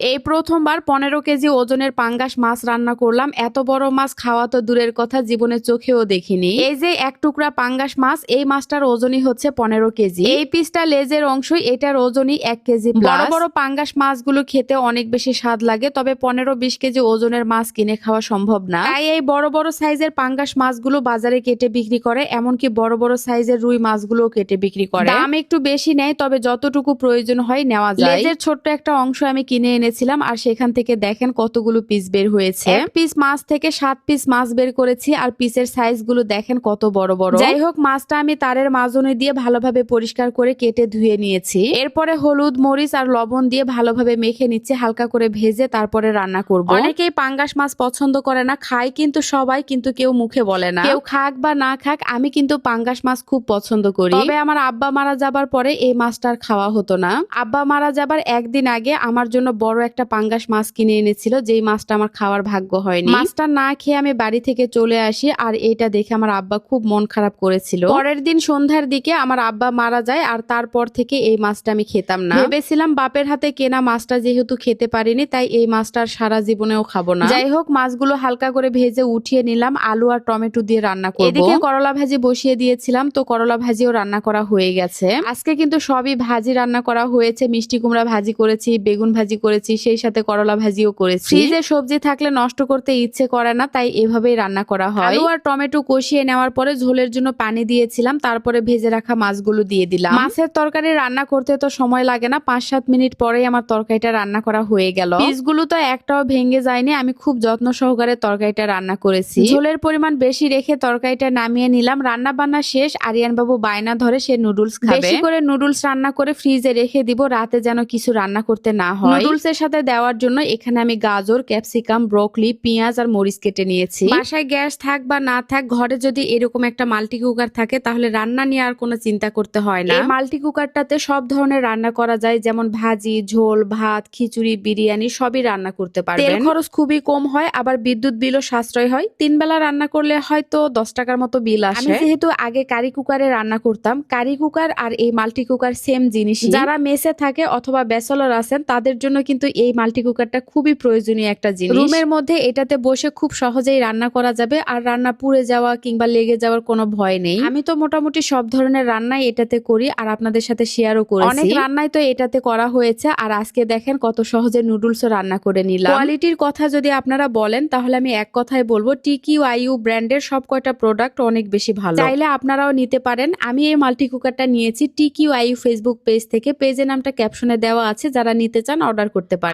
এই প্রথমবার 15 কেজি ওজনের পাঙ্গাস মাছ রান্না করলাম। এত বড় মাছ খাওয়া তো দূরের কথা, জীবনে চোখেও দেখিনি। এই যে এক টুকরা পাঙ্গাস মাছ, এই মাছটার ওজনই হচ্ছে 15 কেজি। এই পিসটা লেজের অংশই, এটার ওজনই 1 কেজি। বড় বড় পাঙ্গাস মাছগুলো খেতে অনেক বেশি স্বাদ লাগে, তবে 15-20 কেজি ওজনের মাছ কিনে খাওয়া সম্ভব না। তাই এই বড় বড় সাইজের পাঙ্গাস মাছগুলো বাজারে কেটে বিক্রি করে, এমনকি বড় বড় সাইজের রুই মাছগুলো কেটে বিক্রি করে। দাম একটু বেশি নেয়, তবে যতটুকু প্রয়োজন হয় নেওয়া যায়। লেজের ছোট্ট একটা অংশ আমি কিনে এনেছিলাম, আর সেখান থেকে দেখেন কতগুলো পিস বের হয়েছে। এক পিস মাছ থেকে 7 পিস মাছ বের করেছি, আর পিসের সাইজ গুলো দেখেন কত বড় বড়। যাই হোক, মাছটা আমি তারের মাজনি দিয়ে ভালোভাবে পরিষ্কার করে কেটে ধুয়ে নিয়েছি। এরপরে হলুদ, মরিচ আর লবণ দিয়ে ভালোভাবে মেখে নিচ্ছে, হালকা করে ভেজে তারপরে রান্না করব। অনেকেই পাঙ্গাস মাছ পছন্দ করে না, খায় কিন্তু সবাই, কিন্তু কেউ মুখে বলে না। কেউ খাক বা না খাক, আমি কিন্তু পাঙ্গাস মাছ খুব পছন্দ করি। তবে আমার আব্বা মারা যাবার পরে এই মাছটার খাওয়া হতো না। আব্বা মারা যাবার একদিন আগে আমার জন্য বড় একটা পাঙ্গাস মাছ কিনে এনেছিল, যেই মাছটা আমার খাওয়ার ভাগ্য হয়নি। মাছটা না খেয়ে আমি বাড়ি থেকে চলে আসি, আর এটা দেখে আমার আব্বা খুব মন খারাপ করেছিল। পরের দিন সন্ধ্যার দিকে আমার আব্বা মারা যায়, আর তারপর থেকে এই মাছটা আমি খেতাম না। ভেবেছিলাম বাপের হাতে কেনা মাছটা যেহেতু খেতে পারিনি, তাই এই মাছটার সারা জীবনেও খাবো না। যাই হোক, মাছগুলো হালকা করে ভেজে উঠিয়ে নিলাম, আলু আর টমেটো দিয়ে রান্না করব। এদিকে করলা ভাজি বসিয়ে দিয়েছিলাম, তো করলা ভাজিও রান্না করা হয়ে গেছে। আজকে কিন্তু সবই ভাজি রান্না করা হয়েছে। মিষ্টি কুমড়া ভাজি করেছি, বেগুন ভাজি করেছি, সেই সাথে করলা ভাজিও করেছি। ফ্রিজে সবজি থাকলে নষ্ট করতে ইচ্ছে করে না, তাই এভাবেই রান্না করা হয়। আলু আর টমেটো কষিয়ে নেওয়ার পরে ঝোলের জন্য পানি দিয়েছিলাম, তারপরে ভেজে রাখা মাছগুলো দিয়ে দিলাম। মাছের তরকারি রান্না করতে তো সময় লাগে না, 5-7 মিনিট পরেই আমার তরকারিটা রান্না করা হয়ে গেল। পিসগুলো তো একটাও ভেঙে যায়নি, আমি খুব যত্ন সহকারে তরকারিটা রান্না করেছি। ঝোলের পরিমাণ বেশি রেখে তরকারিটা নামিয়ে নিলাম। রান্না বান্না শেষ, আরিয়ান বাবু বায়না ধরে সে নুডলস খাবে। বেশি করে নুডলস রান্না করে ফ্রিজে রেখে দিব, রাতে যেন কিছু রান্না করতে না হয়। নুডলস এর সাথে দেওয়ার জন্য এখানে আমি গাজর, ক্যাপসিকাম, ব্রকলি, পেঁয়াজ আর মরিচ কেটে নিয়েছি। বাসায় গ্যাস থাক বা না থাক, ঘরে যদি এরকম একটা মাল্টি কুকার থাকে, তাহলে রান্না নিয়ে আর কোনো চিন্তা করতে হয় না। এই মাল্টি কুকারটাতে সব ধরনের রান্না করা যায়, যেমন ভাজি, ঝোল, ভাত, খিচুড়ি, বিরিয়ানি সবই রান্না করতে পারবেন। তেল খরচ খুবই কম হয়, আবার বিদ্যুৎ বিলও সাশ্রয় হয়। 3 বেলা রান্না করলে হয়তো 10 টাকার মতো বিল আসে। আমি যেহেতু আগে কারি কুকারে রান্না করতাম, কারি কুকার আর এই মাল্টি কুকার সেম জিনিস। যারা মেসে থাকে অথবা ব্যাচেলর আছেন, তাদের জন্য কিন্তু এই মাল্টি কুকারটা খুবই প্রয়োজনীয় একটা জিনিস। রুমের মধ্যে এটাতে বসে খুব সহজেই রান্না করা যাবে, আর রান্না পুড়ে যাওয়া কিংবা লেগে যাওয়ার কোনো ভয় নেই। আমি তো মোটামুটি সব ধরনের রান্নাই এটাতে করি, আর আপনাদের সাথে শেয়ারও করেছি। অনেক রান্নাই তো এটাতে করা হয়েছে, আর আজকে দেখেন কত সহজে নুডলসও রান্না করে নিলাম। কোয়ালিটির কথা যদি আপনারা বলেন, তাহলে আমি এক কথায় বলবো, TQIU ব্র্যান্ডের সব কয়টা প্রোডাক্ট অনেক বেশি ভালো। চাইলে আপনারাও নিতে পারেন। আমি এই মাল্টি কুকারটা নিয়েছি TQIU ফেসবুক পেজ থেকে। পেজের নামটা ক্যাপশনে দেওয়া আছে, যারা নিতে চান অর্ডার করতে